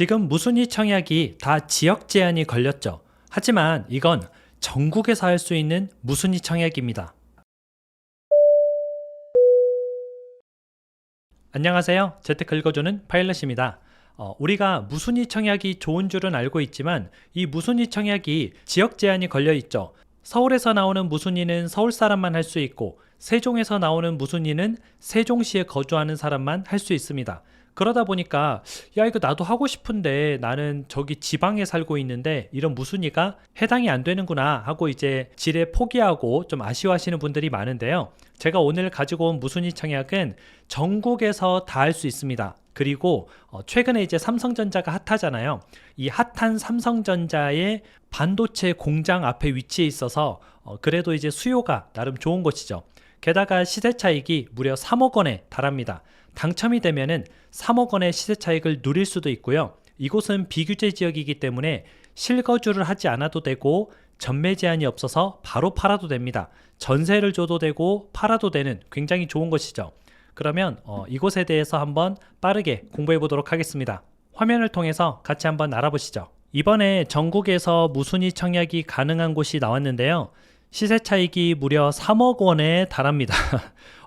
지금 무순위 청약이 다 지역 제한이 걸렸죠. 하지만 이건 전국에서 할 수 있는 무순위 청약입니다. 안녕하세요. 재테크 읽어주는 파일럿입니다. 우리가 무순위 청약이 좋은 줄은 알고 있지만 이 무순위 청약이 지역 제한이 걸려 있죠. 서울에서 나오는 무순위는 서울 사람만 할 수 있고 세종에서 나오는 무순위는 세종시에 거주하는 사람만 할 수 있습니다. 그러다 보니까 야 이거 나도 하고 싶은데 나는 저기 지방에 살고 있는데 이런 무순위가 해당이 안 되는구나 하고 이제 지레 포기하고 좀 아쉬워하시는 분들이 많은데요. 제가 오늘 가지고 온 무순위 청약은 전국에서 다 할 수 있습니다. 그리고 최근에 이제 삼성전자가 핫하잖아요. 이 핫한 삼성전자의 반도체 공장 앞에 위치해 있어서 그래도 이제 수요가 나름 좋은 곳이죠. 게다가 시세 차익이 무려 3억 원에 달합니다. 당첨이 되면은 3억 원의 시세 차익을 누릴 수도 있고요. 이곳은 비규제 지역이기 때문에 실거주를 하지 않아도 되고 전매 제한이 없어서 바로 팔아도 됩니다. 전세를 줘도 되고 팔아도 되는 굉장히 좋은 곳이죠. 그러면 이곳에 대해서 한번 빠르게 공부해 보도록 하겠습니다. 화면을 통해서 같이 한번 알아보시죠. 이번에 전국에서 무순위 청약이 가능한 곳이 나왔는데요. 시세 차익이 무려 3억 원에 달합니다.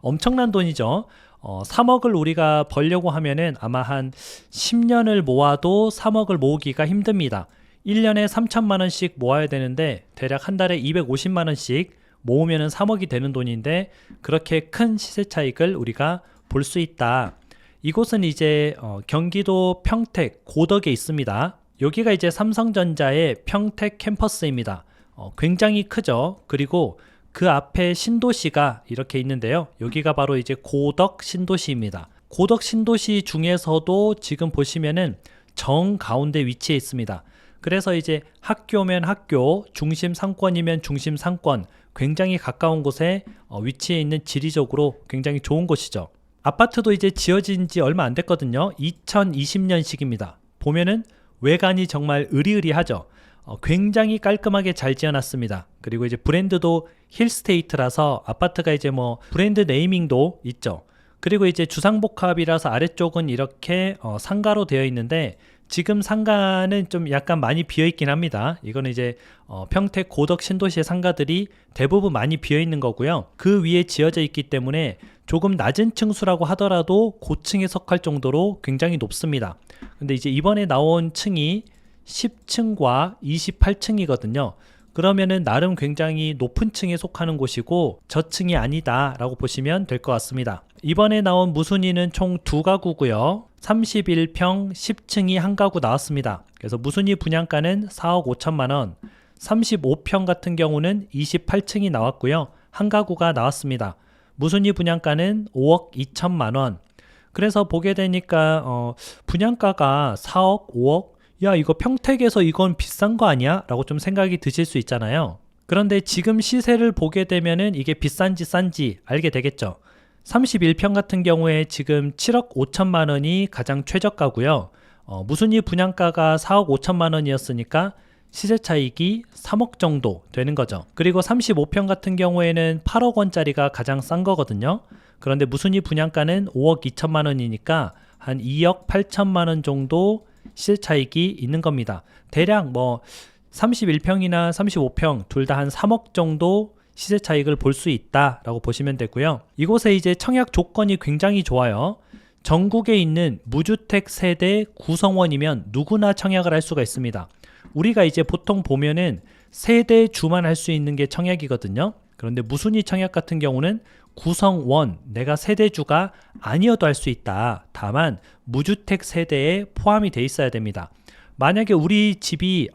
엄청난 돈이죠. 3억을 우리가 벌려고 하면은 아마 한 10년을 모아도 3억을 모으기가 힘듭니다. 1년에 3천만 원씩 모아야 되는데 대략 한 달에 250만 원씩 모으면은 3억이 되는 돈인데 그렇게 큰 시세 차익을 우리가 볼 수 있다. 이곳은 이제 경기도 평택 고덕에 있습니다. 여기가 이제 삼성전자의 평택 캠퍼스입니다. 굉장히 크죠. 그리고 그 앞에 신도시가 이렇게 있는데요. 여기가 바로 이제 고덕 신도시입니다. 고덕 신도시 중에서도 지금 보시면은 정 가운데 위치해 있습니다. 그래서 이제 학교면 학교, 중심 상권이면 중심 상권, 굉장히 가까운 곳에 위치해 있는 지리적으로 굉장히 좋은 곳이죠. 아파트도 이제 지어진 지 얼마 안 됐거든요. 2020년식입니다. 보면은 외관이 정말 으리으리하죠. 굉장히 깔끔하게 잘 지어놨습니다. 그리고 이제 브랜드도 힐스테이트라서 아파트가 이제 뭐 브랜드 네이밍도 있죠. 그리고 이제 주상복합이라서 아래쪽은 이렇게 상가로 되어 있는데 지금 상가는 좀 약간 많이 비어 있긴 합니다. 이거는 이제 평택 고덕 신도시의 상가들이 대부분 많이 비어 있는 거고요. 그 위에 지어져 있기 때문에 조금 낮은 층수라고 하더라도 고층에 속할 정도로 굉장히 높습니다. 근데 이제 이번에 나온 층이 10층과 28층이거든요. 그러면은 나름 굉장히 높은 층에 속하는 곳이고 저층이 아니다 라고 보시면 될 것 같습니다. 이번에 나온 무순위는 총 2가구고요. 31평 10층이 한 가구 나왔습니다. 그래서 무순위 분양가는 4억 5천만 원, 35평 같은 경우는 28층이 나왔고요. 한 가구가 나왔습니다. 무순위 분양가는 5억 2천만 원. 그래서 보게 되니까 분양가가 4억, 5억? 야 이거 평택에서 이건 비싼 거 아니야? 라고 좀 생각이 드실 수 있잖아요. 그런데 지금 시세를 보게 되면은 이게 비싼지 싼지 알게 되겠죠. 31평 같은 경우에 지금 7억 5천만 원이 가장 최저가고요. 무순위 분양가가 4억 5천만 원이었으니까 시세 차익이 3억 정도 되는 거죠. 그리고 35평 같은 경우에는 8억 원짜리가 가장 싼 거거든요. 그런데 무순위 분양가는 5억 2천만 원이니까 한 2억 8천만 원 정도 시세 차익이 있는 겁니다. 대략 뭐 31평이나 35평 둘 다 한 3억 정도 시세 차익을 볼 수 있다라고 보시면 되고요. 이곳에 이제 청약 조건이 굉장히 좋아요. 전국에 있는 무주택 세대 구성원이면 누구나 청약을 할 수가 있습니다. 우리가 이제 보통 보면은 세대주만 할 수 있는 게 청약이거든요. 그런데 무순위 청약 같은 경우는 구성원, 내가 세대주가 아니어도 할 수 있다. 다만 무주택 세대에 포함이 돼 있어야 됩니다. 만약에 우리 집이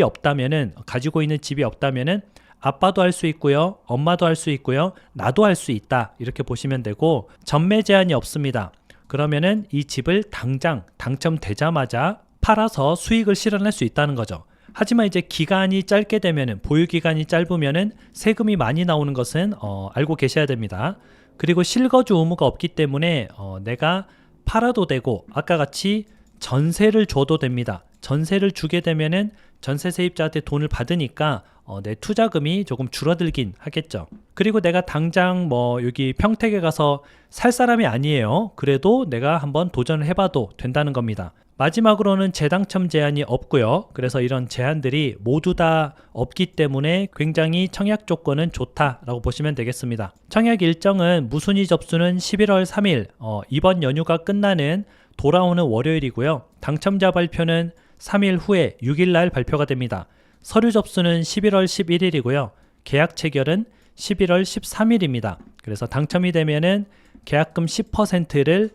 없다면은 가지고 있는 집이 없다면은 아빠도 할 수 있고요. 엄마도 할 수 있고요. 나도 할 수 있다. 이렇게 보시면 되고 전매 제한이 없습니다. 그러면은 이 집을 당장 당첨되자마자 팔아서 수익을 실현할 수 있다는 거죠. 하지만 이제 기간이 짧게 되면은 보유 기간이 짧으면은 세금이 많이 나오는 것은 알고 계셔야 됩니다. 그리고 실거주 의무가 없기 때문에 내가 팔아도 되고 아까 같이 전세를 줘도 됩니다. 전세를 주게 되면은 전세 세입자한테 돈을 받으니까 내 투자금이 조금 줄어들긴 하겠죠. 그리고 내가 당장 뭐 여기 평택에 가서 살 사람이 아니에요. 그래도 내가 한번 도전을 해봐도 된다는 겁니다. 마지막으로는 재당첨 제한이 없고요. 그래서 이런 제한들이 모두 다 없기 때문에 굉장히 청약 조건은 좋다라고 보시면 되겠습니다. 청약 일정은 무순위 접수는 11월 3일 이번 연휴가 끝나는 돌아오는 월요일이고요. 당첨자 발표는 3일 후에 6일 날 발표가 됩니다. 서류 접수는 11월 11일이고요. 계약 체결은 11월 13일입니다. 그래서 당첨이 되면은 계약금 10%를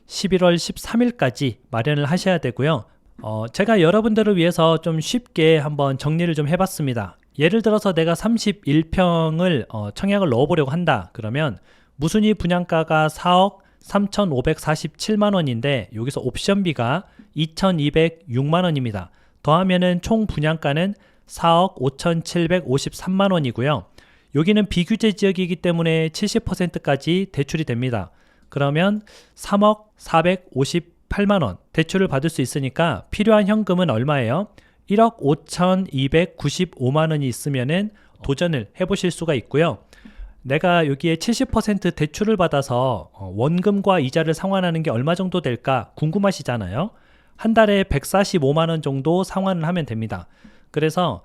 11월 13일까지 마련을 하셔야 되고요. 제가 여러분들을 위해서 좀 쉽게 한번 정리를 좀 해봤습니다. 예를 들어서 내가 31평을 청약을 넣어보려고 한다. 그러면 무순위 분양가가 4억 3,547만 원인데 여기서 옵션비가 2,206만 원입니다. 더하면은 총 분양가는 4억 5,753만 원이고요. 여기는 비규제 지역이기 때문에 70%까지 대출이 됩니다. 그러면 3억 458만 원 대출을 받을 수 있으니까 필요한 현금은 얼마예요? 1억 5,295만 원이 있으면은 도전을 해보실 수가 있고요. 내가 여기에 70% 대출을 받아서 원금과 이자를 상환하는 게 얼마 정도 될까 궁금하시잖아요. 한 달에 145만 원 정도 상환을 하면 됩니다. 그래서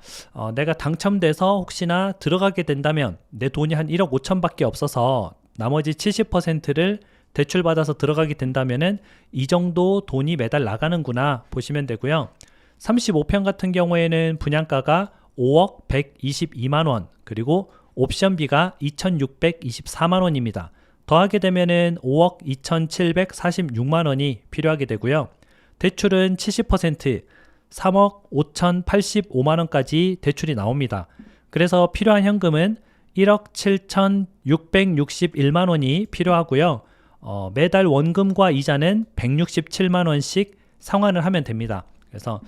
내가 당첨돼서 혹시나 들어가게 된다면 내 돈이 한 1억 5천밖에 없어서 나머지 70%를 대출받아서 들어가게 된다면은 이 정도 돈이 매달 나가는구나 보시면 되고요. 35평 같은 경우에는 분양가가 5억 122만 원 그리고 옵션비가 2,624만 원입니다. 더하게 되면은 5억 2,746만 원이 필요하게 되고요. 대출은 70% 3억 5,085만 원까지 대출이 나옵니다. 그래서 필요한 현금은 1억 7,661만 원이 필요하고요. 매달 원금과 이자는 167만 원씩 상환을 하면 됩니다. 그래서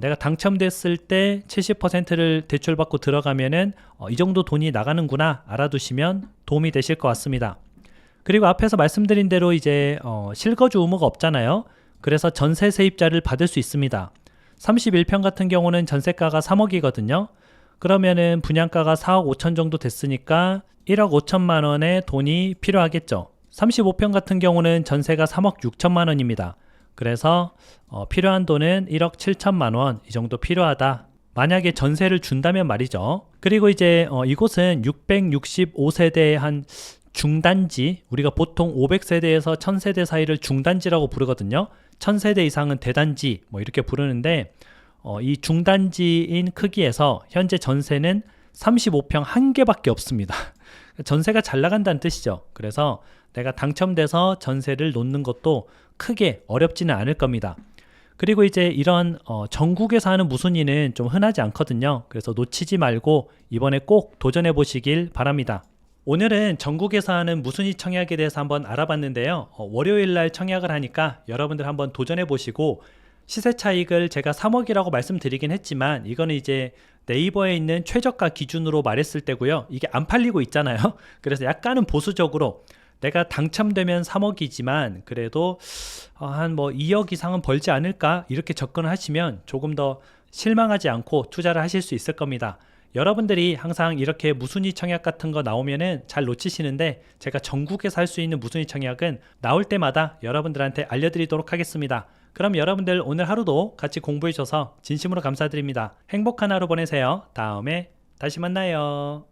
내가 당첨됐을 때 70%를 대출받고 들어가면은 이 정도 돈이 나가는구나 알아두시면 도움이 되실 것 같습니다. 그리고 앞에서 말씀드린 대로 이제 실거주 의무가 없잖아요. 그래서 전세 세입자를 받을 수 있습니다. 31평 같은 경우는 전세가가 3억이거든요. 그러면은 분양가가 4억 5천 정도 됐으니까 1억 5천만 원의 돈이 필요하겠죠. 35평 같은 경우는 전세가 3억 6천만 원입니다. 그래서 필요한 돈은 1억 7천만 원 이 정도 필요하다. 만약에 전세를 준다면 말이죠. 그리고 이제 이곳은 665세대의 한 중단지, 우리가 보통 500세대에서 1000세대 사이를 중단지라고 부르거든요. 1000세대 이상은 대단지 뭐 이렇게 부르는데 이 중단지인 크기에서 현재 전세는 35평 한 개밖에 없습니다. 전세가 잘 나간다는 뜻이죠. 그래서 내가 당첨돼서 전세를 놓는 것도 크게 어렵지는 않을 겁니다. 그리고 이제 이런 전국에서 하는 무순위는 좀 흔하지 않거든요. 그래서 놓치지 말고 이번에 꼭 도전해 보시길 바랍니다. 오늘은 전국에서 하는 무순위 청약에 대해서 한번 알아봤는데요. 월요일 날 청약을 하니까 여러분들 한번 도전해 보시고 시세 차익을 제가 3억이라고 말씀드리긴 했지만 이거는 이제 네이버에 있는 최저가 기준으로 말했을 때고요. 이게 안 팔리고 있잖아요. 그래서 약간은 보수적으로 내가 당첨되면 3억이지만 그래도 한 뭐 2억 이상은 벌지 않을까 이렇게 접근을 하시면 조금 더 실망하지 않고 투자를 하실 수 있을 겁니다. 여러분들이 항상 이렇게 무순위 청약 같은 거 나오면은 잘 놓치시는데 제가 전국에서 할 수 있는 무순위 청약은 나올 때마다 여러분들한테 알려드리도록 하겠습니다. 그럼 여러분들 오늘 하루도 같이 공부해 주셔서 진심으로 감사드립니다. 행복한 하루 보내세요. 다음에 다시 만나요.